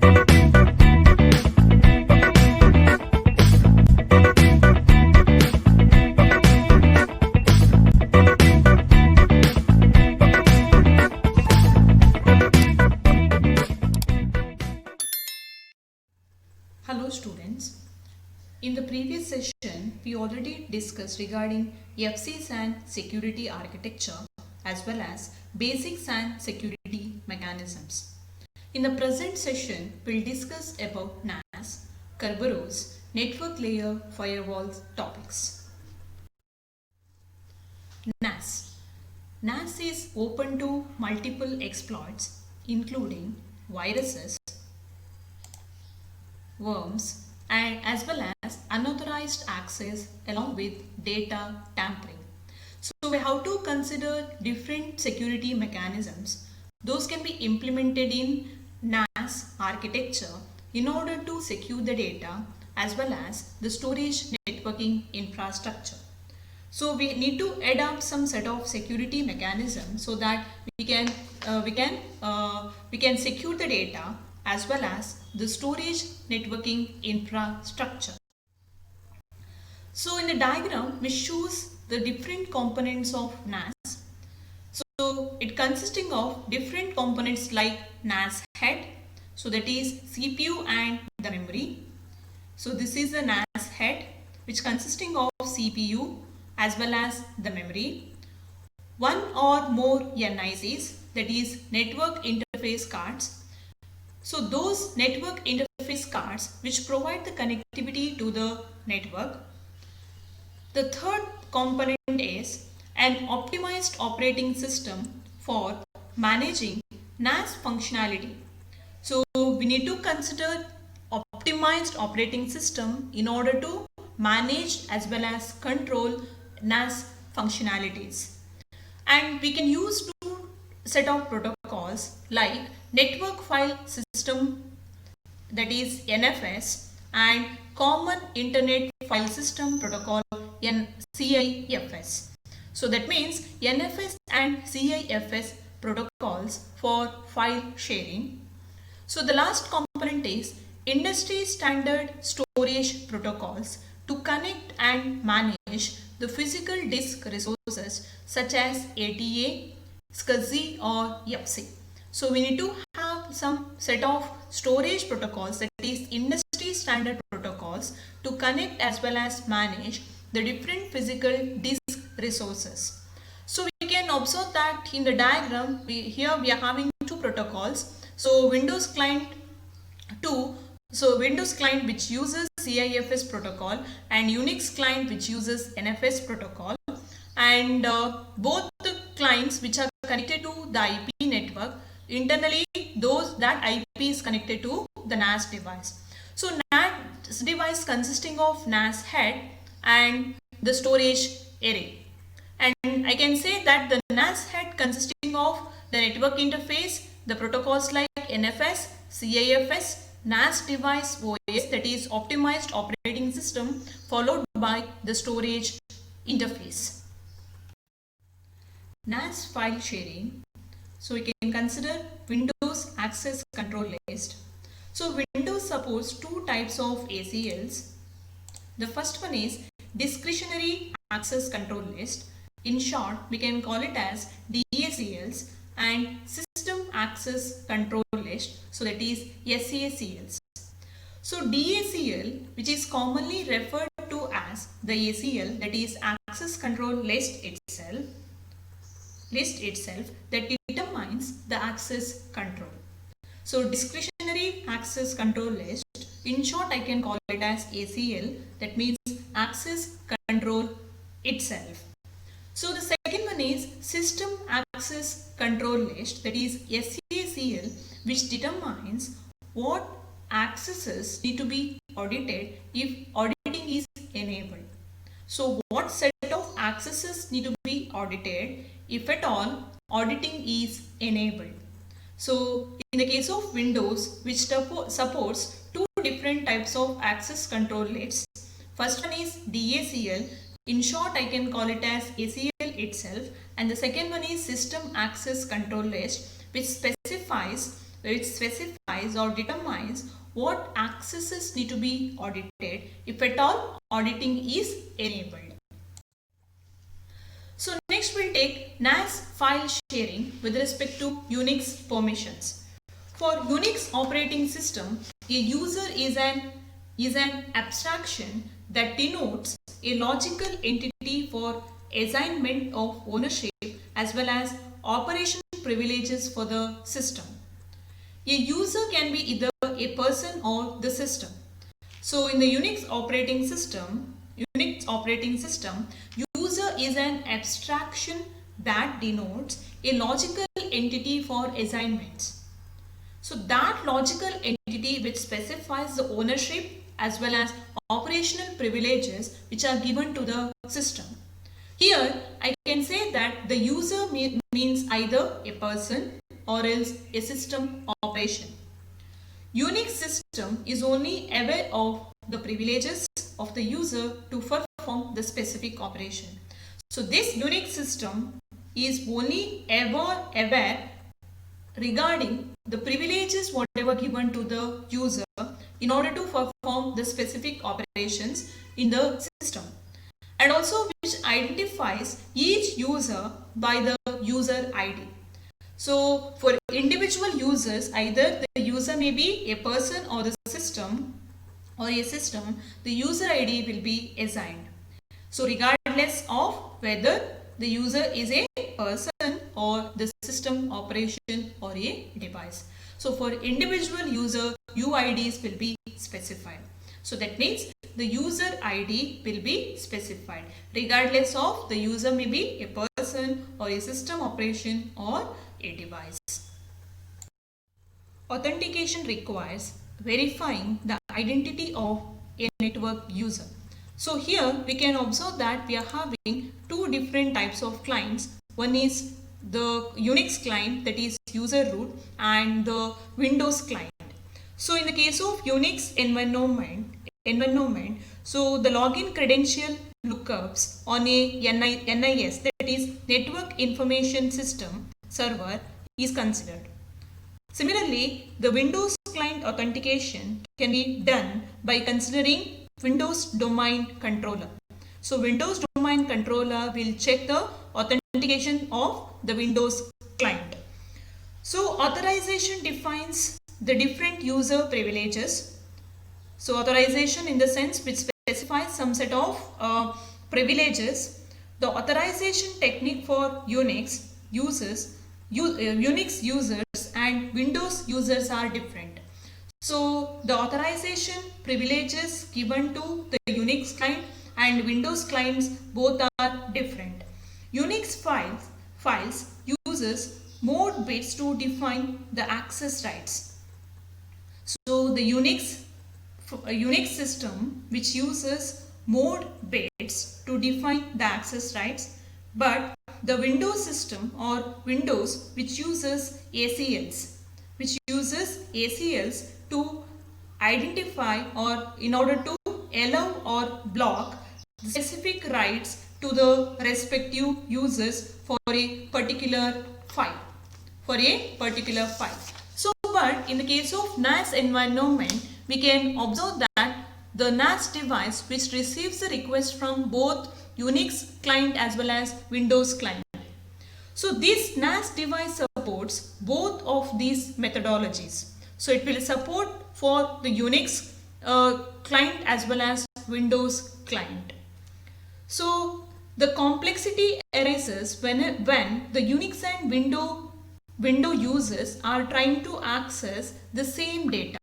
Hello students. In the previous session, we already discussed regarding FCSAN security architecture as well as basic SAN security mechanisms. In the present session, we'll discuss about NAS, Kerberos, network layer firewalls topics. NAS. NAS is open to multiple exploits including viruses, worms, and as well as unauthorized access along with data tampering. So we have to consider different security mechanisms. Those can be implemented in NAS architecture in order to secure the data as well as the storage networking infrastructure. So we need to adopt some set of security mechanisms so that we can secure the data as well as the storage networking infrastructure. So in the diagram, we shows the different components of NAS. So it consisting of different components like NAS head, so that is CPU and the memory. So this is the NAS head which consisting of CPU as well as the memory. One or more NICs, that is network interface cards. So those network interface cards which provide the connectivity to the network. The third component is an optimized operating system for managing NAS functionality. So we need to consider optimized operating system in order to manage as well as control NAS functionalities. And we can use two set of protocols like network file system, that is NFS, and common internet file system protocol CIFS. So that means NFS and CIFS protocols for file sharing. So the last component is industry standard storage protocols to connect and manage the physical disk resources such as ATA, SCSI or YPC. So we need to have some set of storage protocols, that is industry standard protocols, to connect as well as manage the different physical disk resources. So we can observe that in the diagram, here we are having two protocols. So Windows client 2, so Windows client which uses CIFS protocol and Unix client which uses NFS protocol, and both the clients which are connected to the IP network, internally that IP is connected to the NAS device. So NAS device consisting of NAS head and the storage array. And I can say that the NAS head consisting of the network interface, the protocols like NFS, CIFS, NAS device OS, that is optimized operating system, followed by the storage interface. NAS file sharing. So we can consider Windows access control list. So Windows supports two types of ACLs. The first one is discretionary access control list. In short, we can call it as DACLs, and system access control list, so that is SACLs. So DACL, which is commonly referred to as the ACL, that is access control list itself, that determines the access control. So discretionary access control list, in short I can call it as ACL, that means access control itself. So the second one is system access control list, that is SACL, which determines what accesses need to be audited if auditing is enabled. So what set of accesses need to be audited if at all auditing is enabled. So in the case of Windows, which supports two different types of access control lists. First one is DACL. In short, I can call it as ACL itself. And the second one is system access control list, which specifies which specifies or determines what accesses need to be audited if at all auditing is enabled. So next we'll take NAS file sharing with respect to Unix permissions. For Unix operating system, a user is an abstraction that denotes a logical entity for assignment of ownership as well as operation privileges for the system. A user can be either a person or the system. So in the Unix operating system, user is an abstraction that denotes a logical entity for assignments. So that logical entity which specifies the ownership as well as operational privileges which are given to the system. Here I can say that the user means either a person or else a system operation. Unix system is only aware of the privileges of the user to perform the specific operation. So this Unix system is only aware regarding the privileges whatever given to the user in order to perform the specific operations in the system, and also which identifies each user by the user ID. So for individual users, either the user may be a person or the system, the user ID will be assigned. So regardless of whether the user is a person or the system operation or a device. So for individual user, UIDs will be specified. So that means the user ID will be specified regardless of the user may be a person or a system operation or a device. Authentication requires verifying the identity of a network user. So here we can observe that we are having two different types of clients. One is the Unix client, that is user root, and the Windows client. So in the case of Unix environment, so the login credential lookups on a NIS, that is Network Information System server, is considered. Similarly, the Windows client authentication can be done by considering Windows Domain Controller. So Windows Domain Controller will check the authentication of the Windows client. So authorization defines the different user privileges. So authorization in the sense which specifies some set of privileges. The authorization technique for Unix users and Windows users are different. So the authorization privileges given to the Unix client and Windows clients both are different. Unix files uses mode bits to define the access rights. So the Unix system which uses mode bits to define the access rights, but the Windows system or Windows which uses ACLs to identify or in order to allow or block specific rights to the respective users for a particular file. So but in the case of NAS environment, we can observe that the NAS device which receives the request from both Unix client as well as Windows client. So this NAS device supports both of these methodologies. So it will support for the Unix client as well as Windows client. So the complexity arises when the Unix and Windows users are trying to access the same data.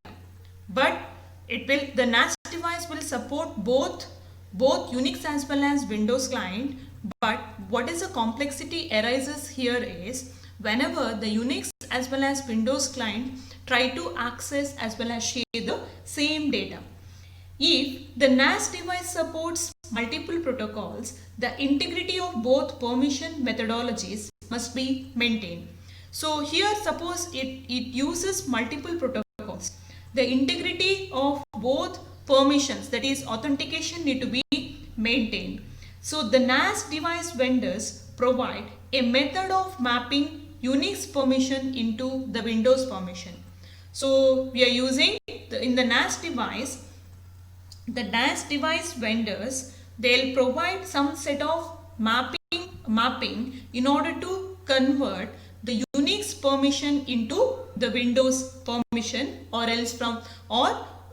But the NAS device will support both Unix as well as Windows client. But what is the complexity arises here is whenever the Unix as well as Windows client try to access as well as share the same data. If the NAS device supports multiple protocols, the integrity of both permission methodologies must be maintained. So here suppose it uses multiple protocols. The integrity of both permissions, that is authentication, need to be maintained. So the NAS device vendors provide a method of mapping Unix permission into the Windows permission. So we are using in the NAS device, the NAS device vendors, they'll provide some set of mapping in order to convert the Unix permission into the Windows permission, or else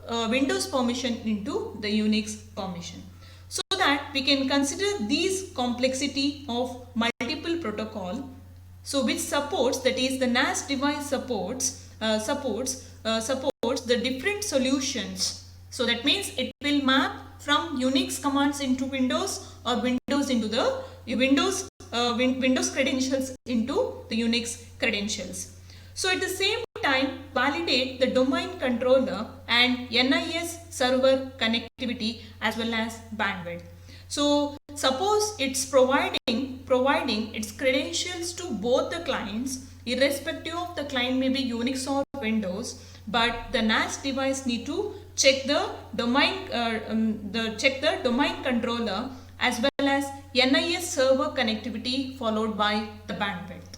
Windows permission into the Unix permission, so that we can consider these complexity of multiple protocol. So which supports, that is the NAS device supports the different solutions. So that means it will map from Unix commands into Windows, or Windows into the Windows credentials into the Unix credentials. So at the same time, validate the domain controller and NIS server connectivity as well as bandwidth. So suppose it's providing its credentials to both the clients, irrespective of the client may be Unix or Windows, but the NAS device need to check the domain controller as well as NIS server connectivity followed by the bandwidth.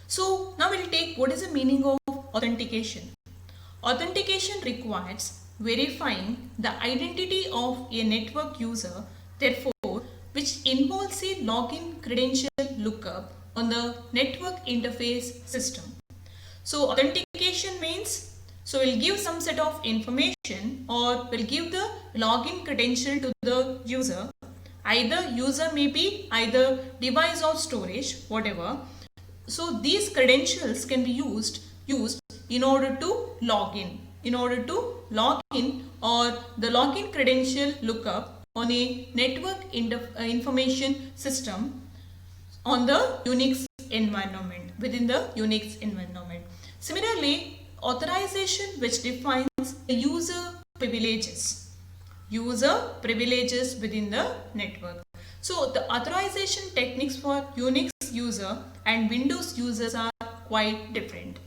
So now we'll take what is the meaning of authentication. Authentication requires verifying the identity of a network user, therefore which involves a login credential lookup on the network interface system. So authentication means, so we'll give some set of information, or we'll give the login credential to the user. Either user may be either device or storage, whatever. So these credentials can be used in order to log in. Or the login credential lookup on a network information system on the Unix environment, within the Unix environment. Similarly, authorization, which defines the user privileges within the network. So the authorization techniques for Unix user and Windows users are quite different.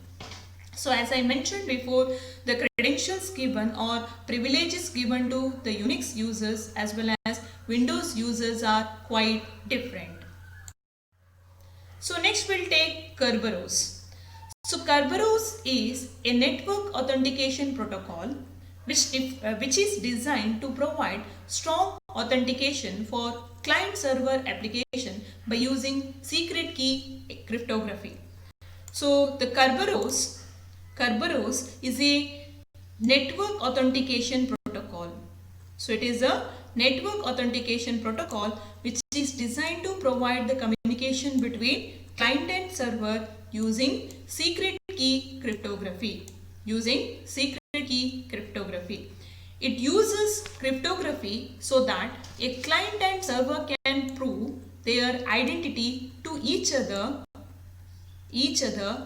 So as I mentioned before, the credentials given or privileges given to the Unix users as well as Windows users are quite different. So next we'll take Kerberos. So Kerberos is a network authentication protocol which is designed to provide strong authentication for client-server application by using secret key cryptography. So the Kerberos is a network authentication protocol. So it is a network authentication protocol which is designed to provide the communication between client and server using secret key cryptography. It uses cryptography so that a client and server can prove their identity to each other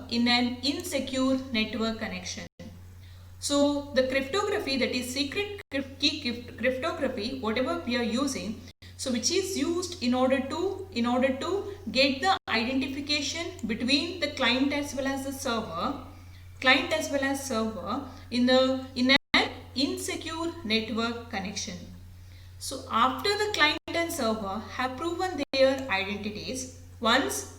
in an insecure network connection. So the cryptography, that is secret key cryptography, whatever we are using, so which is used in order to get the identification between the client as well as the server in an insecure network connection. So after the client and server have proven their identities, once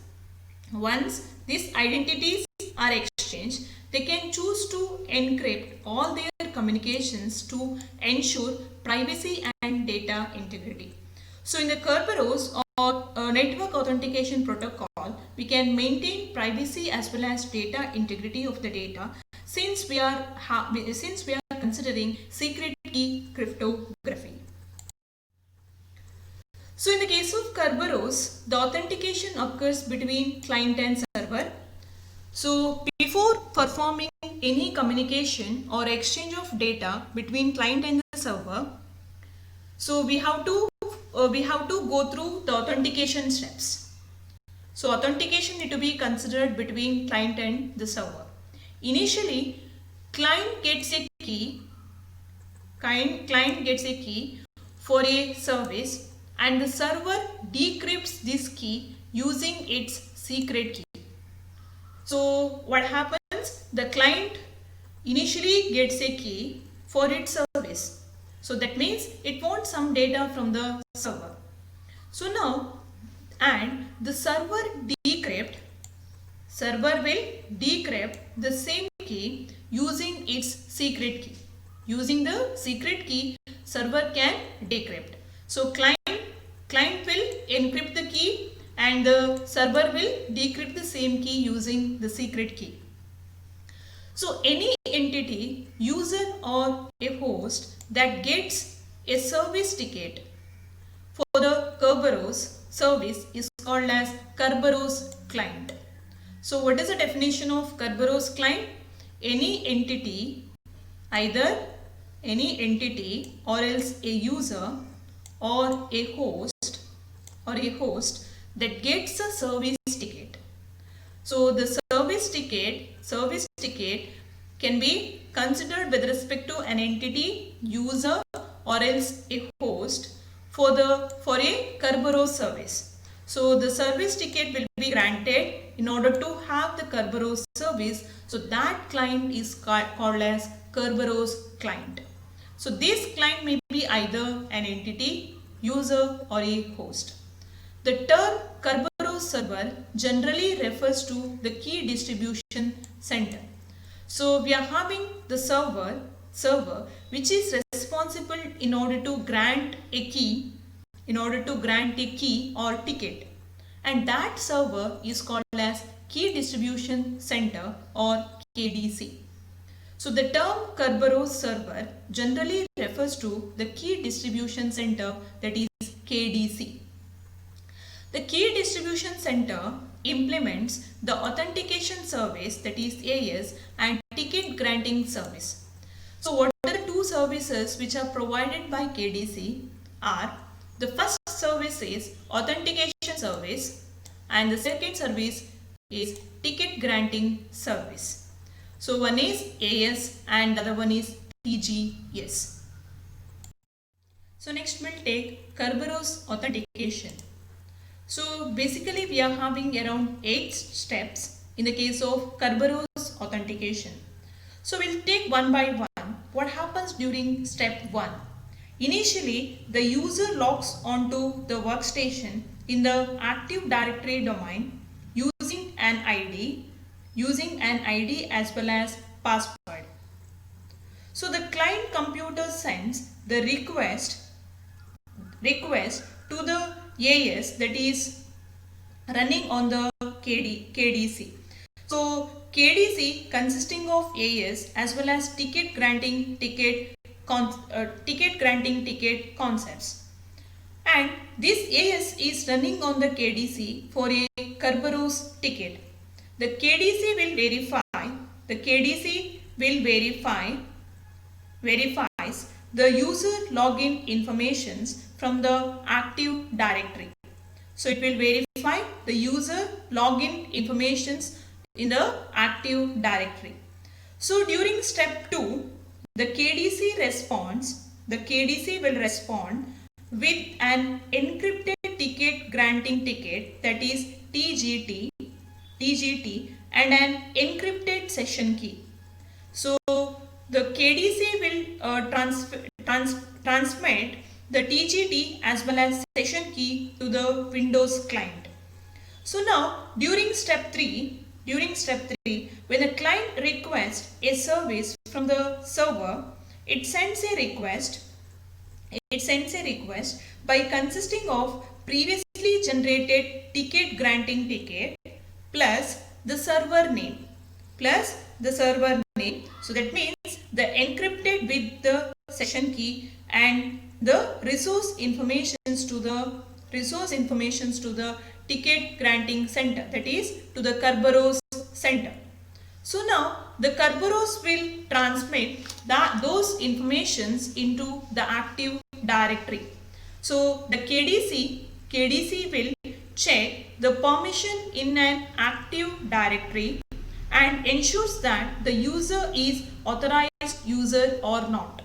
these identities are exchanged, they can choose to encrypt all their communications to ensure privacy and data integrity. So in the Kerberos or network authentication protocol, we can maintain privacy as well as data integrity of the data, since we are considering secret key cryptography. So in the case of Kerberos, the authentication occurs between client and server. So before performing any communication or exchange of data between client and the server, so we have to go through the authentication steps. So authentication need to be considered between client and the server. Initially, client gets a key for a service, and the server decrypts this key using its secret key. So what happens? The client initially gets a key for its service. So that means it wants some data from the server. So now, and the server decrypt server will decrypt the same key using its secret key. Using the secret key, server can decrypt. So client will encrypt the key and the server will decrypt the same key using the secret key. So any entity, user or a host that gets a service ticket for the Kerberos service is called as Kerberos client. So what is the definition of Kerberos client? Any entity, either any entity or else a user or a host that gets a service ticket. So the service ticket can be considered with respect to an entity, user or else a host for a Kerberos service. So the service ticket will be granted in order to have the Kerberos service. So that client is called as Kerberos client. So this client may be either an entity, user or a host. The term Kerberos server generally refers to the key distribution center. So we are having the server which is responsible in order to grant a key or ticket, and that server is called as key distribution center or KDC. So the term Kerberos server generally refers to the key distribution center, that is KDC. The key distribution center implements the authentication service, that is AS, and ticket granting service. So what are the two services which are provided by KDC are: the first service is authentication service and the second service is ticket granting service. So one is AS and the other one is TGS. So next we'll take Kerberos authentication. So basically we are having around 8 steps in the case of Kerberos authentication. So we'll take one by one. What happens during step 1? Initially, the user logs onto the workstation in the Active Directory domain using an ID as well as password. So the client computer sends the request to the AS that is running on the KDC. So KDC consisting of AS as well as ticket granting ticket concepts, and this AS is running on the KDC for a Kerberos ticket. The KDC will verifies the user login informations from the Active Directory. So it will verify the user login informations in the Active Directory. So during step 2, the KDC will respond with an encrypted ticket granting ticket, that is TGT, and an encrypted session key. So the KDC will transmit the TGT as well as session key to the Windows client. So now during step 3, when the client requests a service from the server, it sends a request by consisting of previously generated ticket granting ticket plus the server name. So that means the encrypted with the session key and the resource informations to the ticket granting center, that is to the Kerberos center. So now the Kerberos will transmit those informations into the Active Directory. So the KDC will check the permission in an Active Directory and ensures that the user is authorized user or not.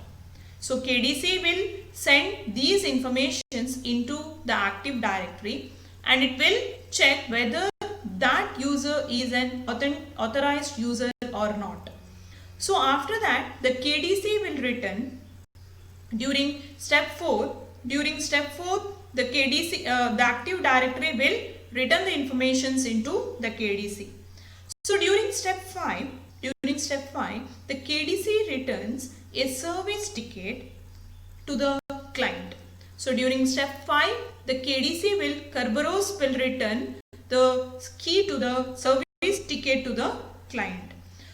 So KDC will send these informations into the Active Directory and it will check whether that user is an authorized user or not. So after that, the KDC will return during step 4. The Active Directory will return the informations into the KDC. So during step 5, the KDC returns a service ticket to the client. So during step 5, the Kerberos will return the key to the service ticket to the client.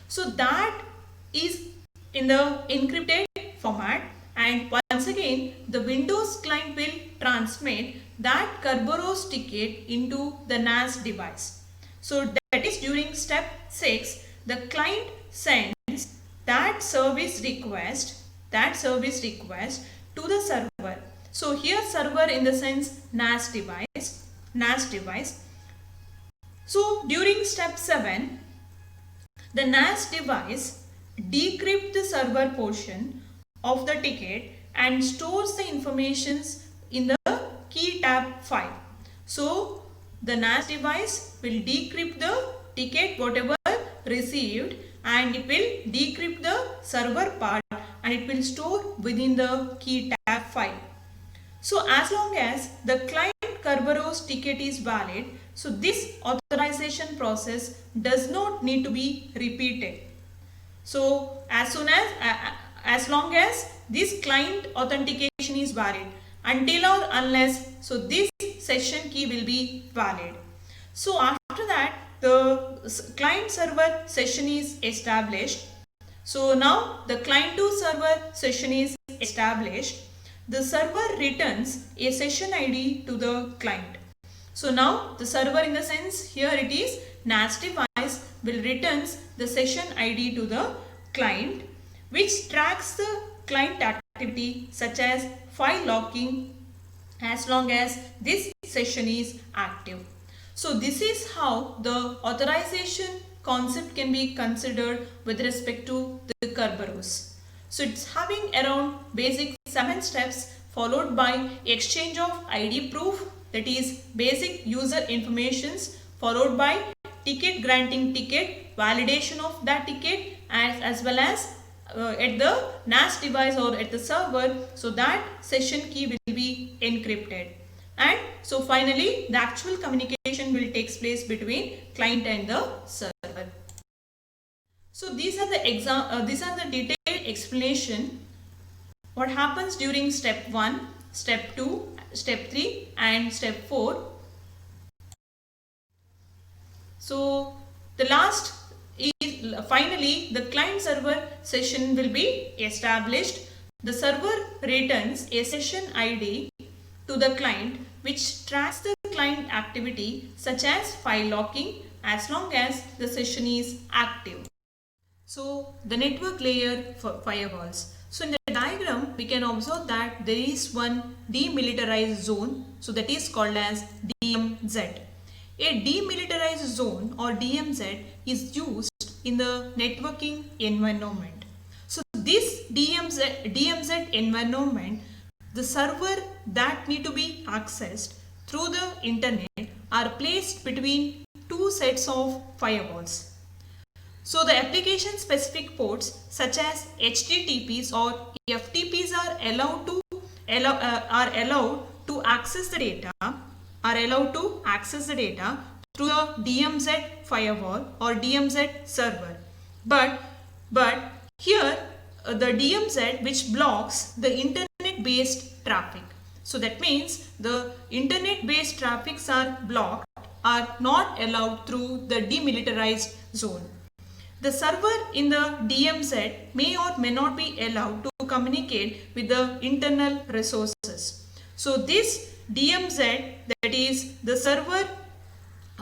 So that is in the encrypted format, and once again the Windows client will transmit that Kerberos ticket into the NAS device. So that is during step 6, the client sends that service request to the server. So here server in the sense NAS device. So during step 7, the NAS device decrypts the server portion of the ticket and stores the informations in the key tab file. So the NAS device will decrypt the ticket whatever received, and it will decrypt the server part and it will store within the key tab file. So as long as the client Kerberos ticket is valid, so this authorization process does not need to be repeated. So as long as this client authentication is valid, until or unless, so this session key will be valid. So after that, the client server session is established. So now the client to server session is established. The server returns a session ID to the client. So now the server, in the sense here it is NAS device, will returns the session ID to the client, which tracks the client activity such as file locking as long as this session is active. So this is how the authorization concept can be considered with respect to the Kerberos. So it's having around basic 7 steps, followed by exchange of ID proof, that is basic user informations, followed by ticket granting ticket, validation of that ticket, as well as at the NAS device or at the server, so that session key will be encrypted. And so finally the actual communication will take place between client and the server. So these are the detailed explanation what happens during step 1, step 2, step 3 and step 4. So the last is finally the client server session will be established. The server returns a session ID to the client which tracks the client activity such as file locking as long as the session is active. So the network layer for firewalls. So in the diagram we can observe that there is one demilitarized zone, so that is called as DMZ. A demilitarized zone or DMZ is used in the networking environment. So this DMZ environment, the server that need to be accessed through the internet are placed between two sets of firewalls. So the application specific ports such as HTTPs or FTPs are allowed to access the data through the DMZ firewall or DMZ server. But here the DMZ which blocks the internet based traffic. So that means the internet based traffics are blocked, are not allowed through the demilitarized zone. The server in the DMZ may or may not be allowed to communicate with the internal resources. So this DMZ, that is the server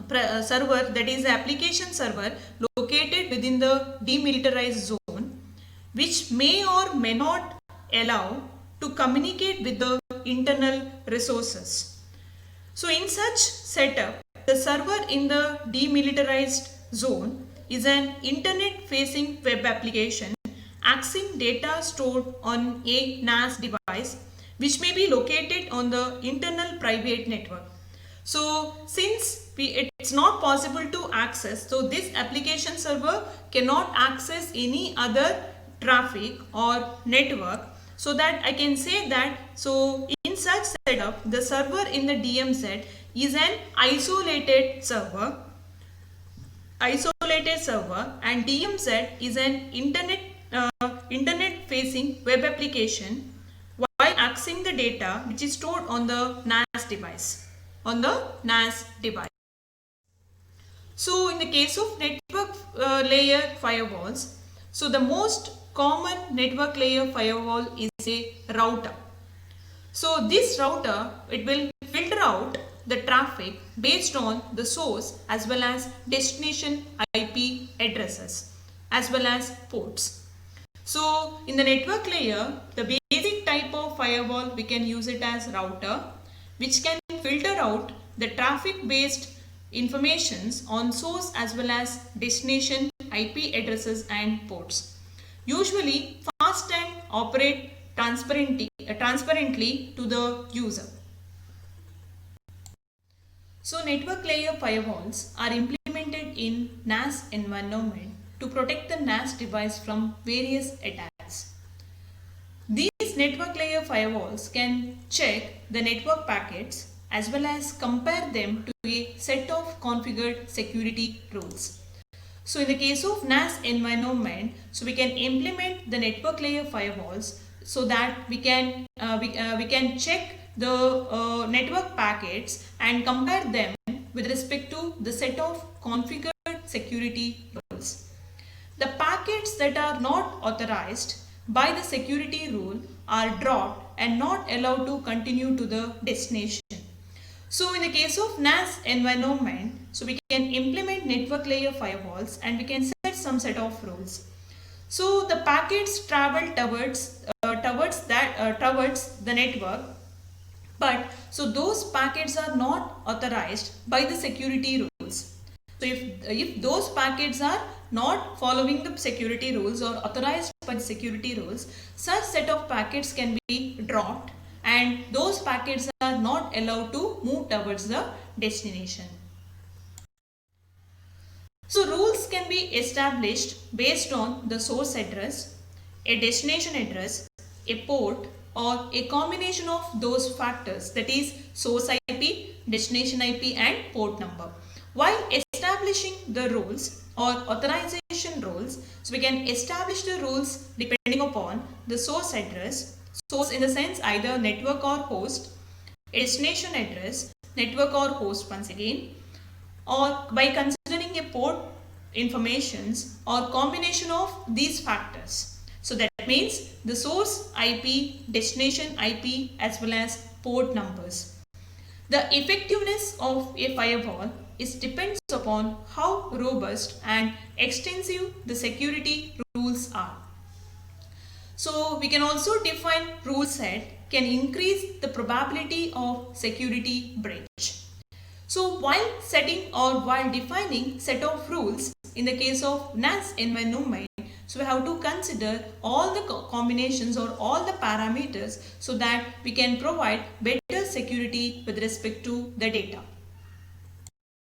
that is the application server located within the demilitarized zone, which may or may not allow to communicate with the internal resources. So in such setup, the server in the demilitarized zone is an internet facing web application accessing data stored on a NAS device which may be located on the internal private network. So since it's not possible to access, so this application server cannot access any other traffic or network, so that I can say that, so in such setup the server in the DMZ is an isolated server isolated server, and DMZ is an internet facing web application while accessing the data which is stored on the NAS device. So in the case of network layer firewalls, so the most common network layer firewall is a router. So this router, it will filter out the traffic based on the source as well as destination IP addresses as well as ports. So in the network layer, the basic type of firewall, we can use it as router, which can filter out the traffic based informations on source as well as destination IP addresses and ports. Usually fast and operate transparently to the user. So network layer firewalls are implemented in NAS environment to protect the NAS device from various attacks. These network layer firewalls can check the network packets as well as compare them to a set of configured security rules. So in the case of NAS environment, so we can implement the network layer firewalls so that we can check the network packets and compare them with respect to the set of configured security rules. The packets that are not authorized by the security rule are dropped and not allowed to continue to the destination. So in the case of NAS environment, so we can implement network layer firewalls and we can set some set of rules. So the packets travel towards the network, but so those packets are not authorized by the security rules. So if those packets are not following the security rules or authorized by the security rules, such set of packets can be dropped and those packets are not allowed to move towards the destination. So rules can be established based on the source address, a destination address, a port, or a combination of those factors, that is source IP, destination IP and port number. While establishing the rules or authorization rules, so we can establish the rules depending upon the source address, source in the sense either network or host, a destination address, network or host once again, or by considering a port informations or combination of these factors. So that means the source IP, destination IP as well as port numbers. The effectiveness of a firewall depends upon how robust and extensive the security rules are. So we can also define rule set can increase the probability of security breach. So while setting or while defining set of rules in the case of NAS environment, so we have to consider all the combinations or all the parameters so that we can provide better security with respect to the data.